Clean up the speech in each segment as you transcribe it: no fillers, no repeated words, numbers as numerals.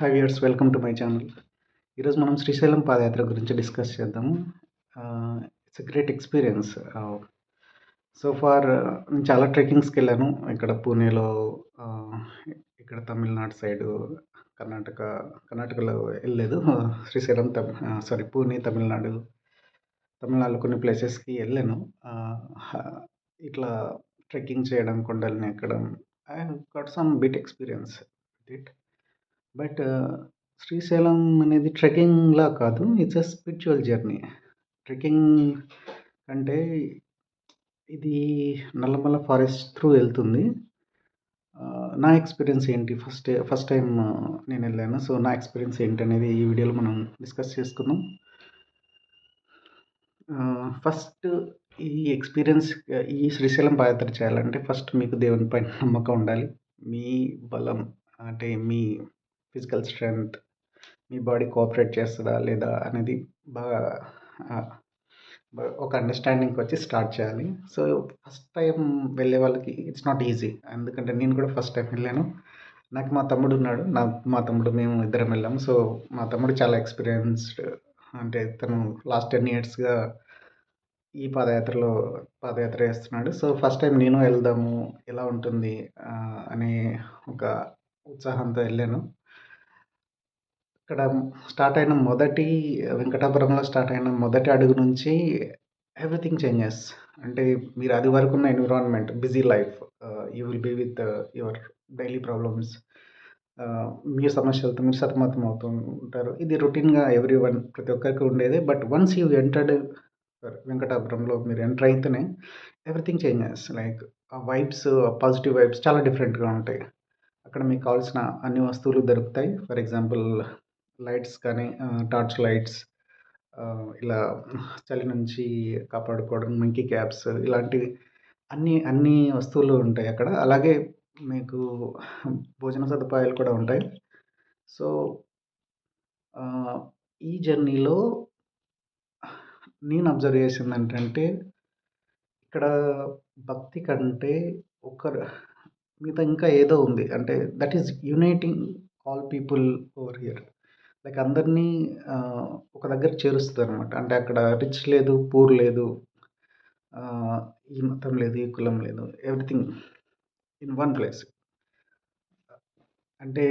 Hi viewers, welcome to my channel. ఈరోజు మనం శ్రీశైలం పాదయాత్ర గురించి డిస్కస్ చేద్దాము. It's a great experience. So far నేను చాలా ట్రెక్కింగ్స్‌కెళ్ళాను. ఇక్కడ పూణేలో, ఆహ్, ఇక్కడ తమిళనాడు సైడు, కర్ణాటక కర్ణాటకలో ఎళ్ళలేదు. శ్రీశైలం పూణే, తమిళనాడులో కొన్ని ప్లేసెస్‌కి ఎళ్ళాను. హ ఇట్లా ట్రెక్కింగ్ చేయడం, కొండల్ని ఎక్కడం. I have got some bit experience with it. But Srisailam అనేది ట్రెక్కింగ్‌లా కాదు. It's a spiritual journey. Trekking అంటే ఇది నల్లమల ఫారెస్ట్ త్రూ ఎళ్తుంది. నా ఎక్స్‌పీరియన్స్ ఏంటి, ఫస్ట్ టైమ్ నేనెళ్ళాను. సో, నా ఎక్స్‌పీరియన్స్ ఏంటనేది ఈ వీడియోలో మనం డిస్కస్ చేసుకుందాం. ఫస్ట్ ఈ ఎక్స్‌పీరియన్స్ ఈ శ్రీశైలం పాదయాత్ర చేయాలంటే ఫస్ట్ మీకు దేవుని పైన నమ్మకం ఉండాలి. మీ బలం అంటే మీ ఫిజికల్ స్ట్రెంత్, మీ బాడీ కోఆపరేట్ చేస్తదా లేదా అనేది బాగా ఆహ్, ఒక అండర్‌స్టాండింగ్‌కొచ్చి స్టార్ట్ చేయాలి. సో, ఫస్ట్ టైమ్ వెళ్ళే వాళ్ళకి ఇట్స్ నాట్ ఈజీ. ఎందుకంటే నేను కూడా ఫస్ట్ టైమ్ వెళ్ళాను. నాకు మా తమ్ముడున్నాడు. మా తమ్ముడు, మేము ఇద్దరం వెళ్ళాము. సో, మా తమ్ముడు చాలా ఎక్స్‌పీరియన్స్‌డ్. అంటే తను లాస్ట్ 10 ఇయర్స్‌గా ఈ పాదయాత్ర చేస్తున్నాడు. సో, ఫస్ట్ టైమ్ నేను వెళ్దాము, ఎలా ఉంటుంది అనే ఒక ఉత్సాహంతో ఎళ్ళాను. ఇక్కడ వెంకటాపురంలో స్టార్ట్ అయిన మొదటి అడుగు నుంచి ఎవ్రీథింగ్ చేంజెస్. అంటే మీరు అది వరకున్న environment, busy life, you will be with your daily problems. మీ సమస్యలతో మీరు సతమతం అవుతూ ఉంటారు. ఇది రొటీన్‌గా ప్రతి ఒక్కరికి ఉండేదే. బట్ వన్స్ యూ ఎంటర్డ్ వెంకటాపురంలో మీరు ఎంటర్ అయితేనే ఎవ్రీథింగ్ చేంజెస్. లైక్ ఆ వైబ్స్, పాజిటివ్ వైబ్స్ చాలా డిఫరెంట్‌గా ఉంటాయి. అక్కడ మీకు కావాల్సిన అన్ని వస్తువులు దొరుకుతాయి. ఫర్ ఎగ్జాంపుల్ లైట్స్ కానీ, టార్చ్ లైట్స్, ఇలా చలి నుంచి కాపాడుకోవడం, మంకీ క్యాప్స్, ఇలాంటివి అన్ని వస్తువులు ఉంటాయి అక్కడ. అలాగే మీకు భోజన సదుపాయాలు కూడా ఉంటాయి. సో, ఆహ్, ఈ జర్నీలో నేను అబ్జర్వ్ చేసిందేంటంటే, ఇక్కడ భక్తి కంటే ఒకరు మిగతా ఇంకా ఏదో ఉంది. అంటే that is uniting all people over here. Like అందరినీ ఒక దగ్గర చేరుస్తదనమాట. అంటే అక్కడ రిచ్ లేదు, పూర్ లేదు, ఈ మతం లేదు, ఈ కులం లేదు. Everything in one place. అంటే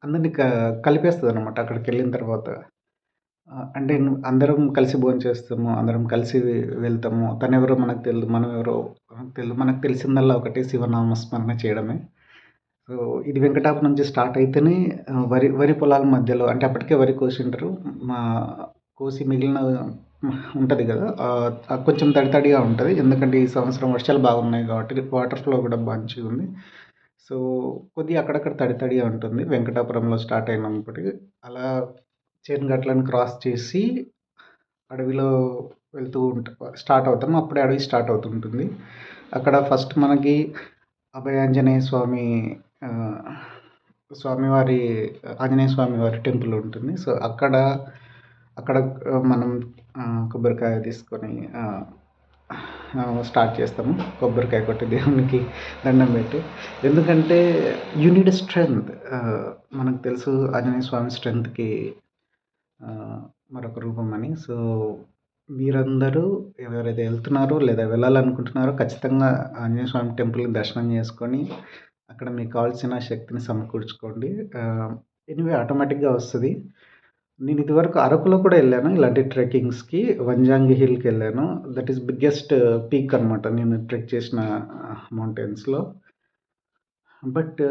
అందరిని కలిపేస్తదనమాట అక్కడికెళ్ళిన తర్వాత. అంటే అందరం కలిసి భోంచేస్తాము, అందరం కలిసి వెళ్తాము. తనెవరో మనకు తెలీదు, మనం ఎవరో మనకు తెలీదు. మనకు తెలిసిందల్లా ఒకటే, శివనామస్మరణ చేయడమే. సో, ఇది వెంకటాపురం నుంచి స్టార్ట్ అయితేనే వరి వరి పొలాల మధ్యలో, అంటే అప్పటికే వరి కోసింటారు. మా కోసి మిగిలిన ఉంటది గదా! కొంచెం తడి తడిగా ఉంటది. ఎందుకంటే ఈ సంవత్సరం వర్షాలు బాగున్నాయి కాబట్టి వాటర్ ఫ్లో గూడా మంచిగుంది. సో, కొద్దిగా అక్కడక్కడ తడి తడిగా ఉంటుంది వెంకటాపురంలో స్టార్ట్ అయినప్పటికి. అలా చేనుగట్లను క్రాస్ చేసి అడవిలో స్టార్ట్ అవుతాం. అప్పుడే అడవి స్టార్ట్ అవుతుంటుంది. అక్కడ ఫస్ట్ మనకి అభయాంజనేయ స్వామి, ఆహ్, స్వామివారి ఆంజనేయ స్వామి వారి టెంపుల్ ఉంటుంది. సో, అక్కడ మనం కొబ్బరికాయ తీసుకొని స్టార్ట్ చేస్తాము. కొబ్బరికాయ కొట్టి దేవునికి దండం పెట్టి. ఎందుకంటే యూ నీడ్ స్ట్రెంగ్త్. మనకు తెలుసు ఆంజనేయ స్వామి స్ట్రెంగ్త్‌కి మరొక రూపమని. సో, మీరందరూ ఎవరైతే ఎళ్తున్నారో లేదా వెళ్ళాలనుకుంటున్నారో ఖచ్చితంగా ఆంజనేయ స్వామి టెంపుల్‌ని దర్శనం చేసుకొని, అక్కడ మీకు కావాల్సిన శక్తిని సమకూర్చుకోండి. ఎనీవే ఆటోమేటిక్‌గా వస్తది. నేను ఇదివరకు అరకులో కూడా ఎళ్ళాను ఇలాంటి ట్రెక్కింగ్స్‌కి. వంజంగి హిల్‌కెళ్ళాను. దట్ ఈస్ బిగ్గెస్ట్ పీక్ అనమాట నేను ట్రెక్ చేసిన మౌంటైన్స్‌లో. బట్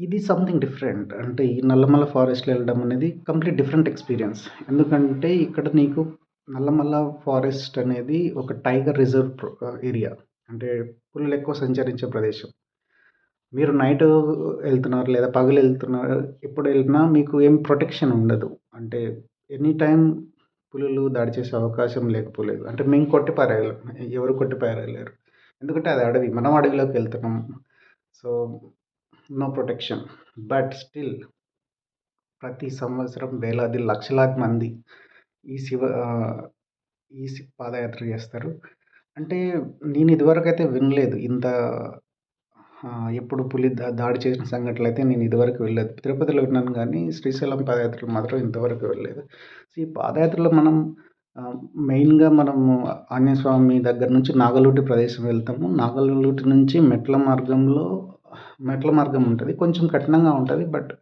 ఇది సంథింగ్ డిఫరెంట్. అంటే ఈ నల్లమల ఫారెస్ట్‌లో ఎళ్ళడం అనేది కంప్లీట్ డిఫరెంట్ ఎక్స్‌పీరియన్స్. ఎందుకంటే ఇక్కడ నీకు నల్లమల ఫారెస్ట్ అనేది ఒక టైగర్ రిజర్వ్ ఏరియా. అంటే పులులు ఎక్కువ సంచరించే ప్రదేశం. మీరు నైటు ఎళ్తున్నారు లేదా పగలెళ్తున్నారు, ఎప్పుడెళ్ళినా మీకు ఏం ప్రొటెక్షన్ ఉండదు. అంటే ఎనీ టైమ్ పులులు దాడి చేసే అవకాశం లేకపోలేదు. అంటే మేము కొట్టి పారేయలేం. ఎవరు కొట్టి పారేయలేరు. ఎందుకంటే అది అడవి. మనం అడవిలోకెళ్తున్నాం. So, no protection. But still ప్రతి సంవత్సరం వేలాది, లక్షలాది మంది ఈ శివ ఆహ్, పాదయాత్ర చేస్తారు. అంటే నేను ఇదివరకైతే వినలేదు. ఇంత ఎప్పుడు పులి దాడి చేసిన సంఘటనలయితే నేను ఇదివరకు వెళ్ళలేదు. తిరుపతిలో విన్నాను గానీ, శ్రీశైలం పాదయాత్రలు మాత్రం ఇంతవరకు వెళ్ళలేదు. సో, ఈ పాదయాత్రలో మనం మెయిన్‌గా మనము ఆంజనేయ స్వామి దగ్గర నుంచి నాగలూటి ప్రదేశం వెళ్తాము. నాగలూటి నుంచి మెట్ల మార్గం ఉంటది. కొంచెం కఠినంగా ఉంటది. బట్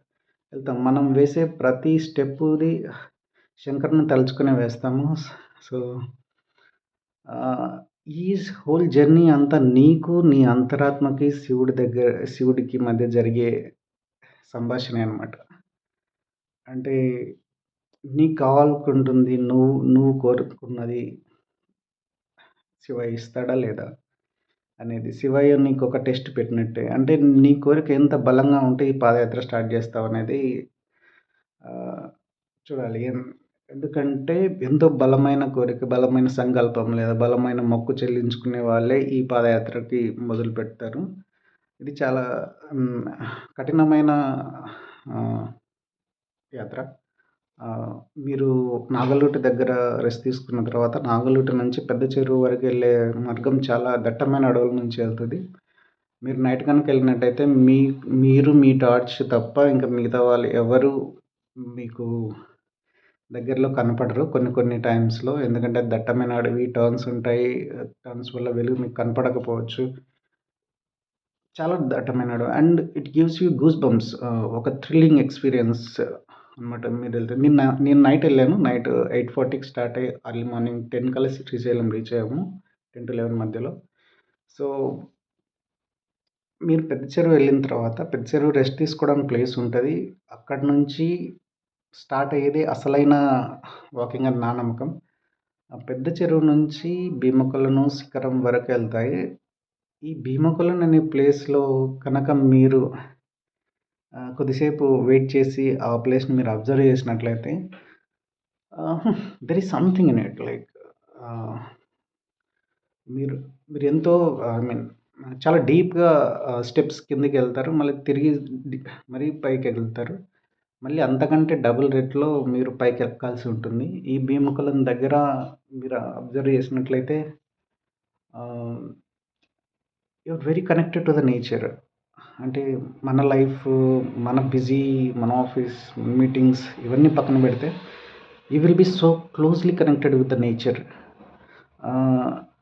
వెళ్తాం. మనం వేసే ప్రతి స్టెప్పుది శంకరుని తలుచుకునే వేస్తాము. సో, ఆహ్, ఈ హోల్ జర్నీ అంతా నీకు, నీ అంతరాత్మకి, శివుడికి మధ్య జరిగే సంభాషణే అనమాట. అంటే నీకు కావాలనుకుంటుంది నువ్వు కోరుకున్నది శివయ్య ఇస్తాడా లేదా అనేది. శివయ్య నీకొక టెస్ట్ పెట్టినట్టే. అంటే నీ కోరిక ఎంత బలంగా ఉంటే ఈ పాదయాత్ర స్టార్ట్ చేస్తావనేది ఆహ్, చూడాలి. ఎందుకంటే ఎంతో బలమైన కోరిక, బలమైన సంకల్పం లేదా బలమైన మొక్కు చెల్లించుకునే వాళ్ళే ఈ పాదయాత్రకి మొదలుపెడతారు. ఇది చాలా హ్మ్, కఠినమైన ఆహ్, యాత్ర. ఆహ్, మీరు నాగల్లుటి దగ్గర రెస్ట్ తీసుకున్న తర్వాత నాగల్లుటి నుంచి పెద్ద చెరువు వరకు వెళ్ళే మార్గం చాలా దట్టమైన అడవుల నుంచి వెళ్తది. మీరు నైట్ గనుక వెళ్ళినట్టయితే మీరు మీ టార్చ్ తప్ప ఇంకా మిగతా వాళ్ళు ఎవరు మీకు దగ్గరలో కనపడరు కొన్ని కొన్ని టైమ్స్‌లో. ఎందుకంటే దట్టమైన అడవి, టర్న్స్ ఉంటాయి. టర్న్స్ వల్ల వెలుగు మీకు కనపడకపోవచ్చు. చాలా దట్టమైన అడవి and it gives you goose bumps. ఒక థ్రిల్లింగ్ ఎక్స్‌పీరియన్స్ అనమాట మీరెళ్తే. నేను నైట్ ఎళ్ళాను. నైట్ 8:40కి స్టార్ట్ అయ్యి ఎర్లీ మార్నింగ్ 10 కల్లా శ్రీశైలం రీచ్ అయ్యాము. 10-11 మధ్యలో. సో, మీరు పెద్ద చెరువు వెళ్ళిన తర్వాత పెద్ద చెరువు రెస్ట్ తీసుకోవడానికి ప్లేస్ ఉంటది. అక్కడి నుంచి స్టార్ట్ అయ్యేది అసలైన వాకింగ్ అని నా నమ్మకం. ఆ పెద్ద చెరువు నుంచి భీమకొలను శిఖరం వరకెళ్తాయి. ఈ భీమకొలను అనే ప్లేస్‌లో కనుక మీరు కొద్దిసేపు వెయిట్ చేసి ఆ ప్లేస్‌ని మీరు అబ్జర్వ్ చేసినట్లయితే there is something in it like ah, మీరు మీరెంతో ఐ మీన్ చాలా డీప్‌గా స్టెప్స్ కిందకెళ్తారు. మళ్ళీ తిరిగి డి మరీ పైకెళ్తారు. మళ్ళీ అంతకంటే డబుల్ రెట్‌లో మీరు పైకెక్కాల్సి ఉంటుంది. ఈ భీమకొలం దగ్గర మీరు అబ్జర్వ్ చేసినట్లయితే ah, you are very connected to the nature. అంటే మన లైఫ్, మన బిజీ, మన ఆఫీస్, మీటింగ్స్ ఇవన్నీ పక్కన పెడితే you will be so closely connected with the nature.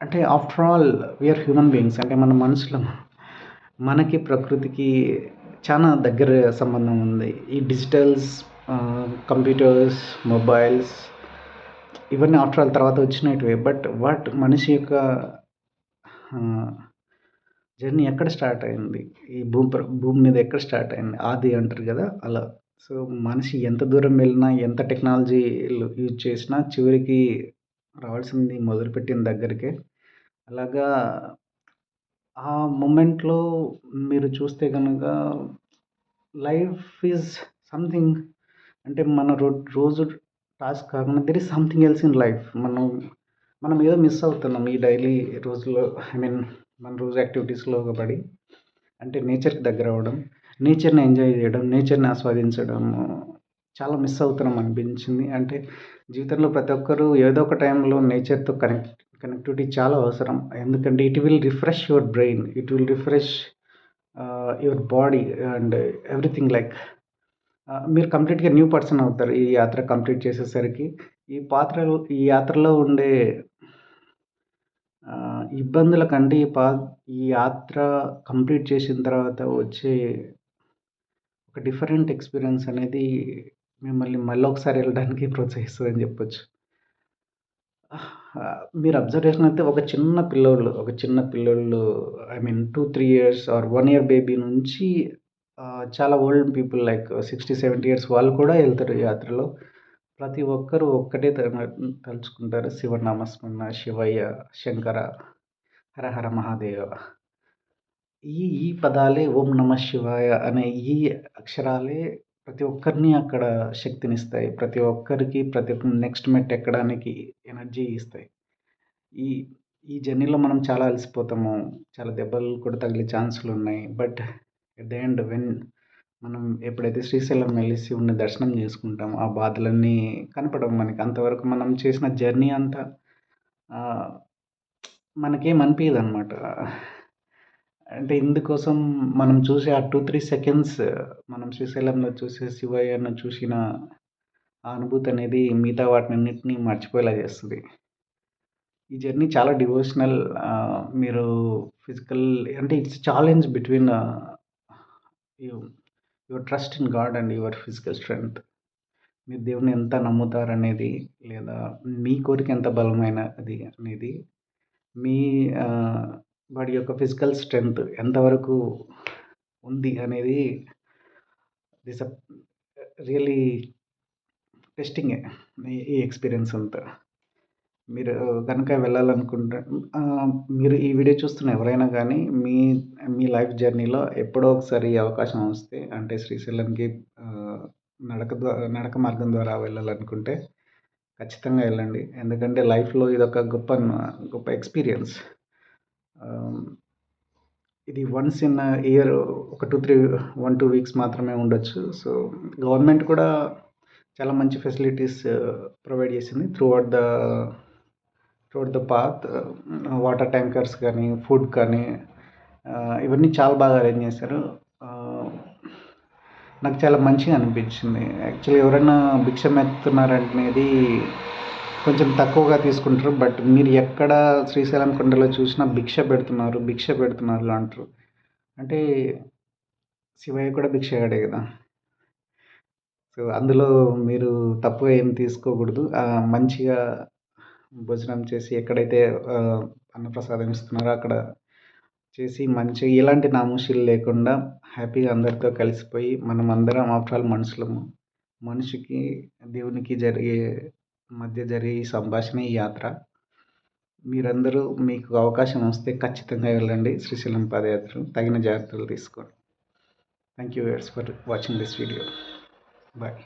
అంటే after all we are human beings. అంటే మన మనుషులం. మనకి ప్రకృతికి చానా దగ్గర సంబంధం ఉంది. ఈ డిజిటల్స్, కంప్యూటర్స్, మొబైల్స్ ఇవన్నీ ఆఫ్టర్ ఆల్ తర్వాత వచ్చినటివే. బట్ మనిషి యొక్క ఆహ్, జర్నీ ఎక్కడ స్టార్ట్ అయింది? ఈ భూమి మీద ఎక్కడ స్టార్ట్ అయింది? ఆది అంటారు గదా! అలా. సో, మనిషి ఎంత దూరం వెళ్ళినా, ఎంత టెక్నాలజీలు యూజ్ చేసినా చివరికి రావాల్సింది మొదలుపెట్టిన దగ్గరికే. అలాగా ఆ మొమెంట్‌లో మీరు చూస్తే గనక లైఫ్ ఈజ్ సంథింగ్. అంటే మన రోజు టాస్క్ కాకుండా there is something else in life. మనం ఏదో మిస్ అవుతున్నాం ఈ డైలీ రోజులో. ఐ మీన్ మన రోజు యాక్టివిటీస్‌లో పడి. అంటే నేచర్‌కి దగ్గరవ్వడం, నేచర్‌ని ఎంజాయ్ జేయడం, నేచర్‌ని ఆస్వాదించడము చాలా మిస్ అవుతున్నాం అనిపించింది. అంటే జీవితంలో ప్రతి ఒక్కరు ఏదో ఒక టైంలో నేచర్‌తో కనెక్టివిటీ చాలా అవసరం. ఎందుకంటే it will refresh your brain. It will refresh your body and everything like మీరు కంప్లీట్‌గా న్యూ పర్సన్ అవుతారు. ఈ యాత్ర కంప్లీట్ చేసేసరికి. ఈ యాత్రలో ఉండే ఇబ్బందుల కంటే ఈ యాత్ర కంప్లీట్ చేసిన తర్వాత వచ్చే ఒక డిఫరెంట్ ఎక్స్‌పీరియన్స్ అనేది మిమ్మల్ని మళ్ళొకసారి వెళ్ళడానికి ప్రోత్సహిస్తదని జెప్పొచ్చు. మీరు అబ్జర్వ్ చేసినట్లయితే ఒక చిన్న పిల్లోళ్ళు I mean 2, 3 years or 1 year baby నుంచి చాలా ఓల్డ్ పీపుల్ లైక్ 60, 70 ఇయర్స్ వాళ్ళు కూడా ఎళ్తారు ఈ యాత్రలో. ప్రతి ఒక్కరు ఒక్కటే తలుచుకుంటారు శివనామస్మరణ, శివయ్య, శంకర, హర హర మహాదేవ. ఈ పదాలే ఓం నమః శివాయ అనే ఈ అక్షరాలే ప్రతి ఒక్కరిని అక్కడ శక్తినిస్తాయి. ప్రతి ఒక్కరికి నెక్స్ట్ మెట్టు ఎక్కడానికి ఎనర్జీ ఇస్తాయి. ఈ ఈ జర్నీలో మనం చాలా అలసిపోతాము. చాలా దెబ్బలు కూడా తగిలే ఛాన్సులున్నాయి. బట్ ఎట్ ద ఎండ్ మనం ఎప్పుడైతే శ్రీశైలం వెళ్లి శివుడిని దర్శనం చేసుకుంటామో, ఆ బాధలన్నీ కనపడవు మనకి. అంతవరకు మనం చేసిన జర్నీ అంతా ఆహ్, మనకేం అనిపియదనమాట. అంటే ఇందుకోసం మనం చూసే ఆ 2, 3 సెకండ్స్ మనం శ్రీశైలంలో చూసే శివయ్యను చూసిన ఆ అనుభూతి అనేది మిగతా వాటినన్నిటిని మర్చిపోయేలా చేస్తది. ఈ జర్నీ చాలా డివోషనల్. మీరు ఫిజికల్ అంటే it's challenge between you your trust in God and your physical strength. మీరు దేవుడిని ఎంత నమ్ముతారనేది, లేదా మీ కోరిక ఎంత బలమైనది అనేది, మీ బాడీ యొక్క ఫిజికల్ స్ట్రెంగ్త్ ఎంతవరకు ఉంది అనేది దిస్ రియల్లీ టెస్టింగే ఈ ఎక్స్‌పీరియన్స్ అంతా. మీరు గనుక వెళ్ళాలనుకుంటే మీరు ఈ వీడియో చూస్తున్న ఎవరైనా గానీ మీ మీ లైఫ్ జర్నీలో ఎప్పుడో ఒకసారి ఈ అవకాశం వస్తే అంటే శ్రీశైలంకి ఆహ్, నడక మార్గం ద్వారా వెళ్ళాలనుకుంటే ఖచ్చితంగా వెళ్ళండి. ఎందుకంటే లైఫ్‌లో ఇదొక గొప్ప ఎక్స్‌పీరియన్స్. ఆహ్, ఇది వన్స్ ఇన్ ఎ ఇయర్ ఒక 1, 2 వీక్స్ మాత్రమే ఉండొచ్చు. సో, గవర్నమెంట్ కూడా చాలా మంచి ఫెసిలిటీస్ ప్రొవైడ్ చేసింది. Throughout the path. Water tankers కానీ, ఫుడ్ కానీ ఇవన్నీ చాలా బాగా అరేంజ్ చేశారు. ఆహ్, నాకు చాలా మంచిగా అనిపించింది. యాక్చువల్లీ ఎవరైనా భిక్షమెత్తుతున్నారనేది కొంచెం తక్కువగా తీసుకుంటారు. బట్ మీరు ఎక్కడ శ్రీశైలం కొండలో చూసినా భిక్ష పెడుతున్నారు అంటారు. అంటే శివయ్య కూడా భిక్షగాడే కదా! సో, అందులో మీరు తప్పుగా ఏం తీసుకోకూడదు. మంచిగా భోజనం చేసి ఎక్కడైతే అన్నప్రసాదం ఇస్తున్నారో అక్కడ చేసి మంచిగా ఎలాంటి నామోషీలు లేకుండా హ్యాపీగా అందరితో కలిసిపోయి మనమందరం ఆఫ్టర్ ఆల్ మనుషులము. మనిషికి, దేవునికి మధ్య జరిగే ఈ సంభాషణే ఈ యాత్ర. మీరందరూ మీకు అవకాశం వస్తే ఖచ్చితంగా వెళ్ళండి శ్రీశైలం పాదయాత్ర. తగిన జాగ్రత్తలు తీసుకోండి. Thank you viewers for watching this video. Bye.